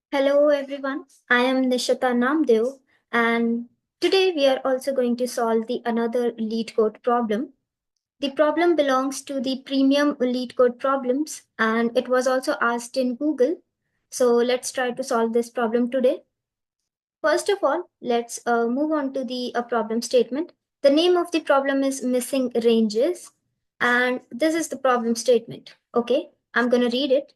Hello everyone, I am Nishita Namdev and today we are also going to solve the another lead code problem. The problem belongs to the premium lead code problems and it was also asked in Google. So let's try to solve this problem today. First of all, let's move on to the problem statement. The name of the problem is missing ranges and this is the problem statement. Okay, I'm going to read it.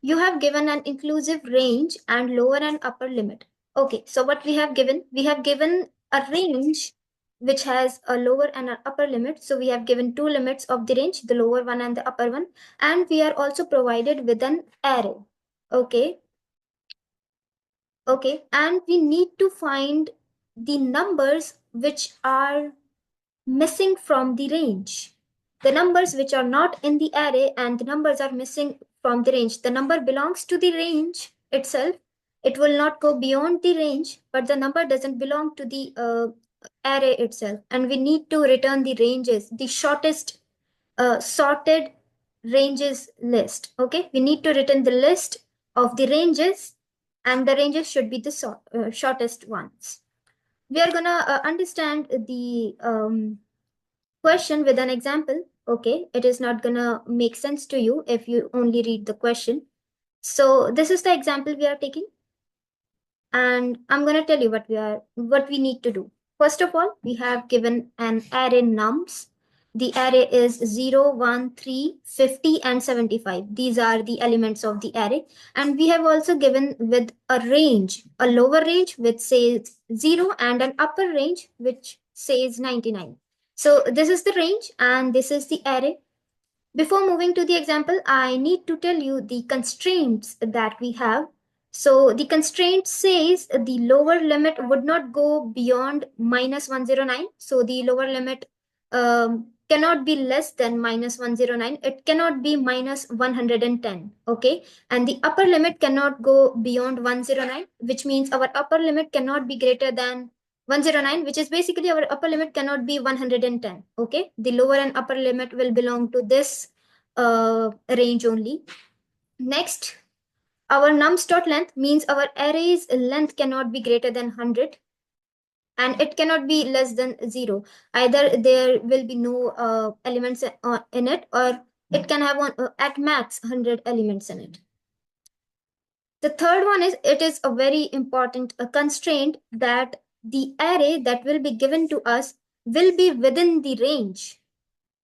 You have given an inclusive range and lower and upper limit. Okay, so what we have given? We have given a range which has a lower and an upper limit. So we have given two limits of the range, the lower one and the upper one. And we are also provided with an array. Okay, okay. And we need to find the numbers which are missing from the range. The numbers which are not in the array and the numbers are missing from the range. The number belongs to the range itself. It will not go beyond the range, but the number doesn't belong to the array itself. And we need to return the ranges, the shortest sorted ranges list. Okay, we need to return the list of the ranges, and the ranges should be the shortest ones. We are gonna understand the question with an example. Okay, it is not gonna make sense to you if you only read the question. So this is the example we are taking, and I'm gonna tell you what we need to do. First of all, we have given an array nums. The array is 0, 1, 3, 50, and 75. These are the elements of the array. And we have also given with a range, a lower range which says 0 and an upper range which says 99. So this is the range and this is the array. Before moving to the example, I need to tell you the constraints that we have. So the constraint says the lower limit would not go beyond minus 109. So the lower limit cannot be less than minus 109. It cannot be minus 110. Okay. And the upper limit cannot go beyond 109, which means our upper limit cannot be greater than 109, which is basically our upper limit cannot be 110. Okay, the lower and upper limit will belong to this range only. Next, our nums dot length means our array's length cannot be greater than 100 and it cannot be less than 0. Either there will be no elements in it, or it can have at max 100 elements in it. The third one is, it is a very important constraint that the array that will be given to us will be within the range.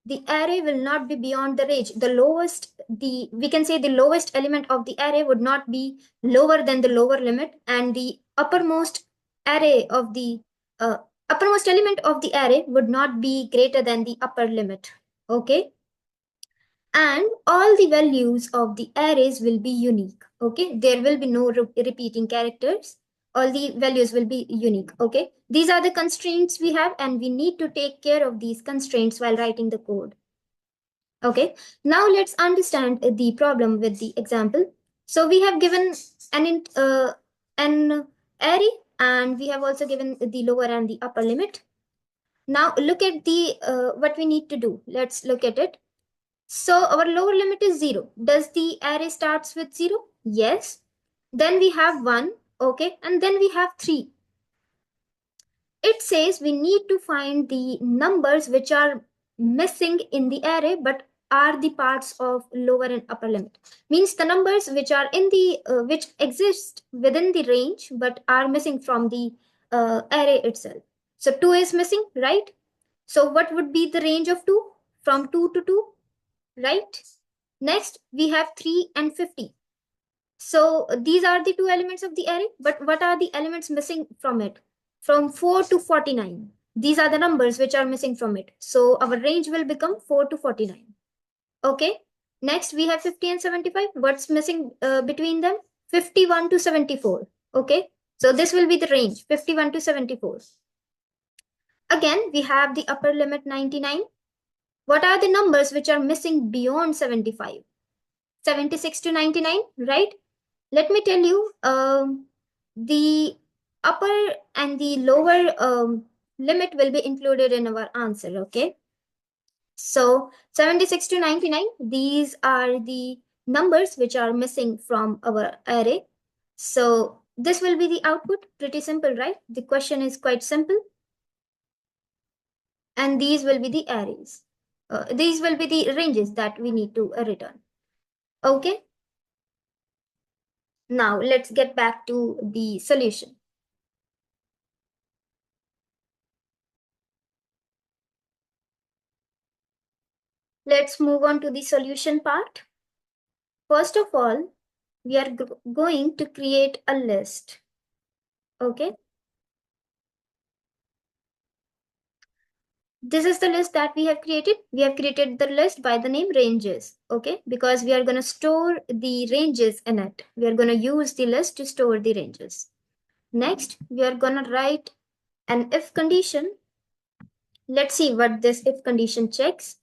The array will not be beyond the range. The lowest, we can say the lowest element of the array would not be lower than the lower limit, and the uppermost array of the uppermost element of the array would not be greater than the upper limit. Okay, and all the values of the arrays will be unique. Okay, there will be no repeating characters. All the values will be unique. Okay, these are the constraints we have, and we need to take care of these constraints while writing the code. Okay, now let's understand the problem with the example. So we have given an array, and we have also given the lower and the upper limit. Now look at the what we need to do. Let's look at it. So our lower limit is 0. Does the array starts with 0? Yes. Then we have 1, okay, and then we have 3. It says we need to find the numbers which are missing in the array but are the parts of lower and upper limit. Means the numbers which are in the which exist within the range but are missing from the array itself. So 2 is missing, right? So what would be the range of 2? From 2 to 2, right? Next, we have 3 and 50. So these are the two elements of the array, but what are the elements missing from it? From 4 to 49. These are the numbers which are missing from it. So our range will become 4 to 49. Okay. Next, we have 50 and 75. What's missing between them? 51 to 74. Okay. So this will be the range, 51 to 74. Again, we have the upper limit 99. What are the numbers which are missing beyond 75? 76 to 99, right? Let me tell you, the upper and the lower limit will be included in our answer, okay? So 76 to 99, these are the numbers which are missing from our array. So this will be the output. Pretty simple, right? The question is quite simple. And these will be the arrays. These will be the ranges that we need to return. Okay. Now let's get back to the solution. Let's move on to the solution part. First of all, we are going to create a list. Okay. This is the list that we have created. We have created the list by the name ranges. Okay. Because we are going to store the ranges in it. We are going to use the list to store the ranges. Next, we are going to write an if condition. Let's see what this if condition checks.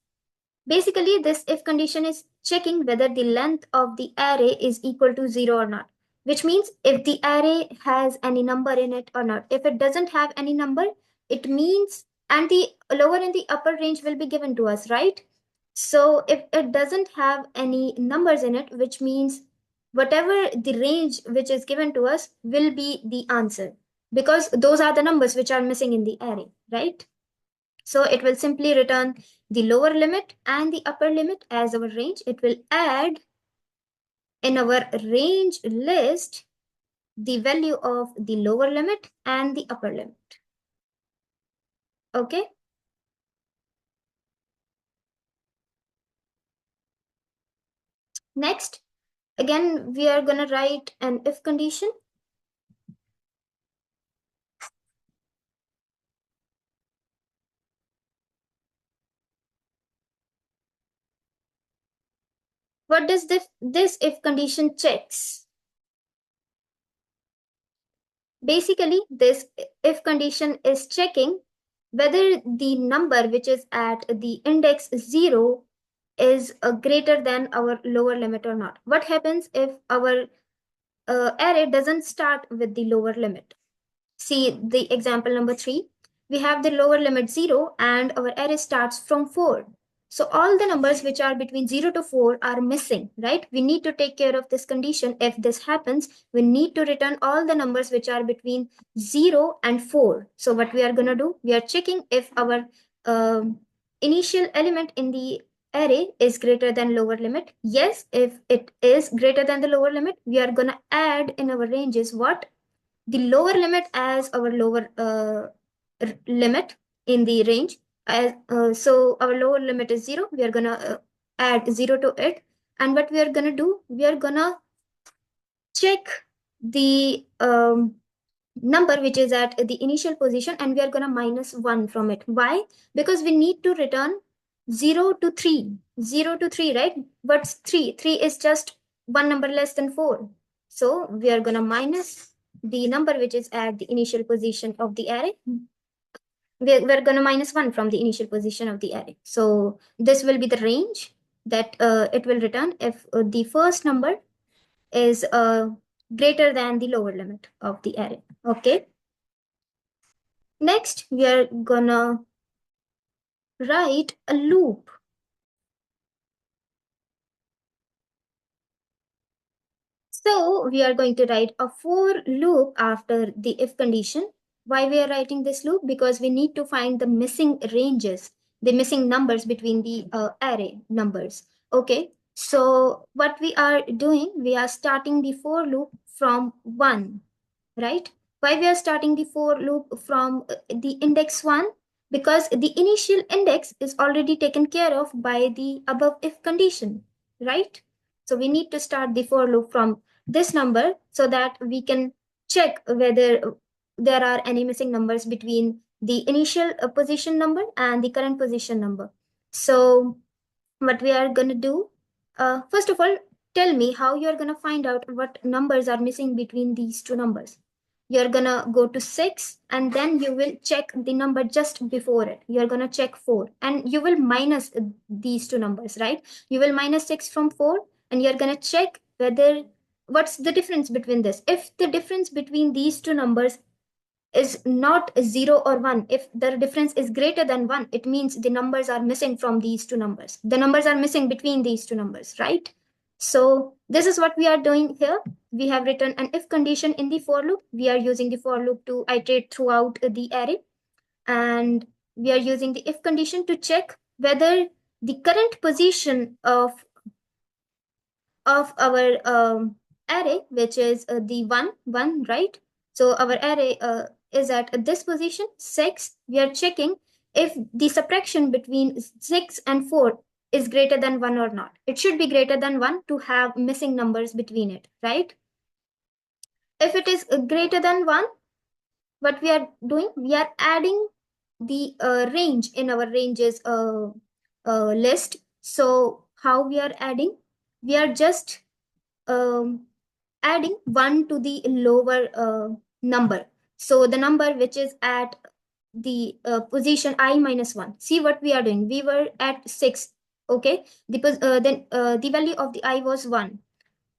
Basically, this if condition is checking whether the length of the array is equal to 0 or not, which means if the array has any number in it or not. If it doesn't have any number, it means, and the lower and the upper range will be given to us, right? So if it doesn't have any numbers in it, which means whatever the range which is given to us will be the answer, because those are the numbers which are missing in the array, right? So it will simply return the lower limit and the upper limit as our range. It will add in our range list the value of the lower limit and the upper limit. Okay. Next, again, we are going to write an if condition. What does this if condition checks? Basically, this if condition is checking whether the number which is at the index 0 is greater than our lower limit or not. What happens if our array doesn't start with the lower limit? See the example number 3. We have the lower limit 0 and our array starts from 4. So all the numbers which are between 0 to 4 are missing, right? We need to take care of this condition. If this happens, we need to return all the numbers which are between 0 and 4. So what we are going to do, we are checking if our initial element in the array is greater than lower limit. Yes, if it is greater than the lower limit, we are going to add in our ranges what? The lower limit as our lower limit in the range. So our lower limit is 0. We are going to add 0 to it. And what we are going to do, we are going to check the number which is at the initial position, and we are going to minus 1 from it. Why? Because we need to return 0 to 3. 0 to 3, right? What's 3? 3 is just one number less than 4. So we are going to minus the number which is at the initial position of the array. We're going to minus 1 from the initial position of the array. So this will be the range that it will return if the first number is greater than the lower limit of the array. Okay. Next, we are gonna write a loop. So we are going to write a for loop after the if condition. Why we are writing this loop? Because we need to find the missing ranges, the missing numbers between the array numbers. Okay. So what we are doing, we are starting the for loop from 1, right? Why we are starting the for loop from the index 1? Because the initial index is already taken care of by the above if condition, right? So we need to start the for loop from this number so that we can check whether there are any missing numbers between the initial position number and the current position number. So what we are going to do, first of all, tell me how you're going to find out what numbers are missing between these two numbers. You're going to go to 6 and then you will check the number just before it. You're going to check 4 and you will minus these two numbers, right? You will minus 6 from 4 and you're going to check whether what's the difference between this. If the difference between these two numbers is not 0 or 1, if the difference is greater than 1, it means the numbers are missing from these two numbers. The numbers are missing between these two numbers, right? So this is what we are doing here. We have written an if condition in the for loop. We are using the for loop to iterate throughout the array. And we are using the if condition to check whether the current position of our array, which is the 1, right? So our array is at this position, 6. We are checking if the subtraction between 6 and 4 is greater than 1 or not. It should be greater than 1 to have missing numbers between it, right? If it is greater than 1, what we are doing, we are adding the range in our ranges list. So how we are adding? We are just um, adding 1 to the lower number. So the number which is at the position I minus 1. See what we are doing. We were at 6. Okay. The value of the I was 1.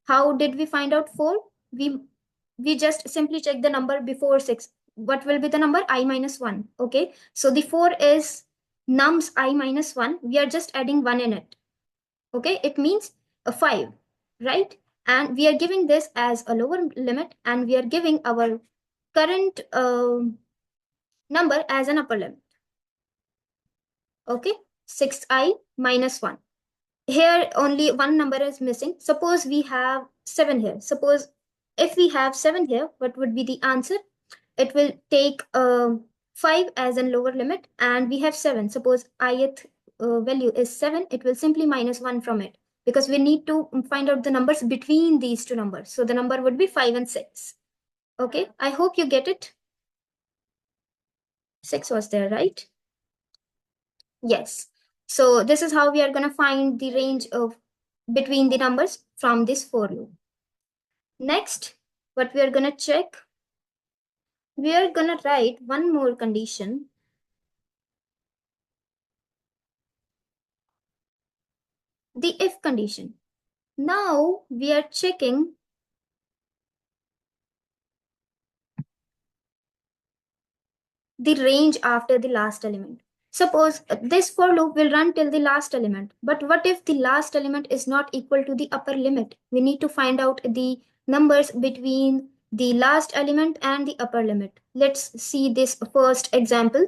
How did we find out 4? We just simply check the number before 6. What will be the number? I minus 1. Okay. So the 4 is nums I minus 1. We are just adding 1 in it. Okay. It means a 5, right? And we are giving this as a lower limit, and we are giving our current number as an upper limit. Okay. 6I minus 1. Here only one number is missing. Suppose we have 7 here. Suppose if we have 7 here, what would be the answer? It will take 5 as a lower limit, and we have 7. Suppose ith value is 7, it will simply minus 1 from it, because we need to find out the numbers between these two numbers. So the number would be 5 and 6. Okay, I hope you get it. 6 was there, right? Yes. So this is how we are going to find the range of between the numbers from this for loop. Next, what we are going to check, we are going to write one more condition. The if condition. Now we are checking the range after the last element. Suppose this for loop will run till the last element, but what if the last element is not equal to the upper limit? We need to find out the numbers between the last element and the upper limit. Let's see this first example.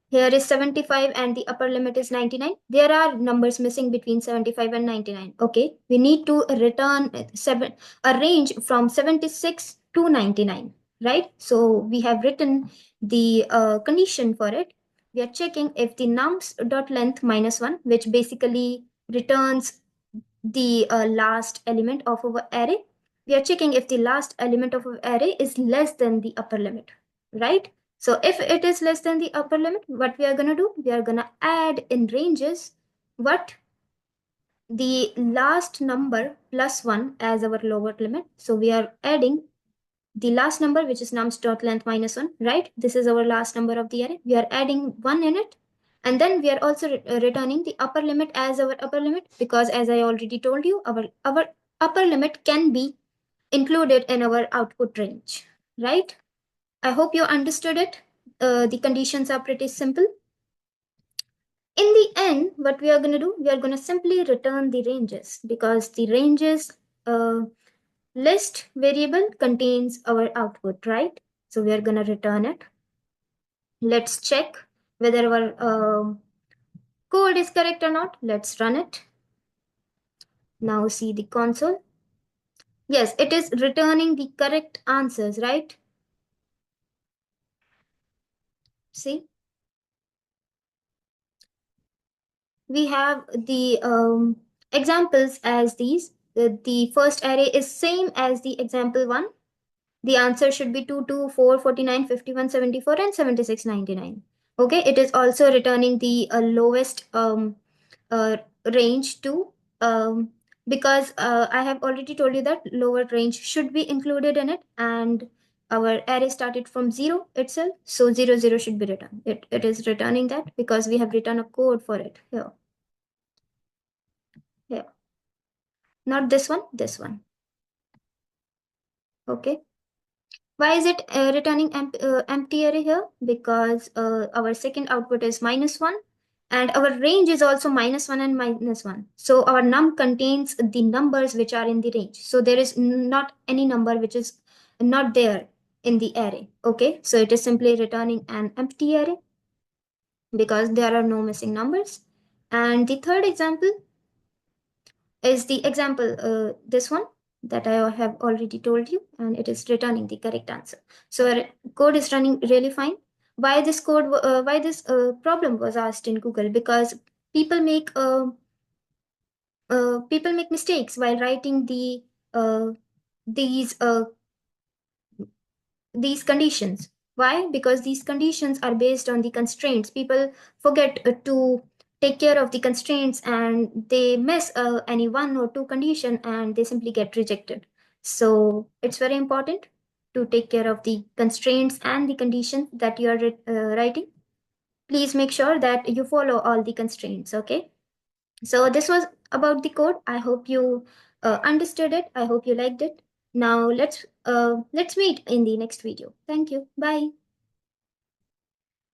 Here is 75 and the upper limit is 99. There are numbers missing between 75 and 99. Okay, we need to return a range from 76 to 99, right? So we have written the condition for it. We are checking if the nums dot length minus 1, which basically returns the last element of our array. We are checking if the last element of our array is less than the upper limit, right? So if it is less than the upper limit, what we are going to do? We are going to add in ranges what? The last number plus 1 as our lower limit. So we are adding the last number, which is nums dot length minus 1, right? This is our last number of the array. We are adding 1 in it. And then we are also returning the upper limit as our upper limit, because as I already told you, our upper limit can be included in our output range, right? I hope you understood it. The conditions are pretty simple. In the end, what we are going to do, we are going to simply return the ranges, because the ranges list variable contains our output, right? So we are going to return it. Let's check whether our code is correct or not. Let's run it. Now see the console. Yes, it is returning the correct answers, right? See, we have the examples as these. The first array is same as the example 1. The answer should be 2, 2, 4, 49, 51, 74, and 76, 99. Okay, it is also returning the lowest uh, range too, because I have already told you that lower range should be included in it, and our array started from 0 itself, so 0, 0 should be returned. It is returning that because we have written a code for it here. Here, not this one, this one. Okay. Why is it returning empty array here? Because our second output is -1, And our range is also -1 and -1. So our num contains the numbers which are in the range. So there is not any number which is not there in the array. Okay, so it is simply returning an empty array because there are no missing numbers. And the third example is the example, this one that I have already told you, and it is returning the correct answer. So our code is running really fine. Why this problem was asked in Google? Because people make people make mistakes while writing uh, these uh, these conditions. Why? Because these conditions are based on the constraints. People forget to take care of the constraints, and they miss any one or two condition, and they simply get rejected. So it's very important to take care of the constraints and the conditions that you are writing. Please make sure that you follow all the constraints. Okay, so this was about the code. I hope you understood it. I hope you liked it. Now let's meet in the next video. Thank you. Bye.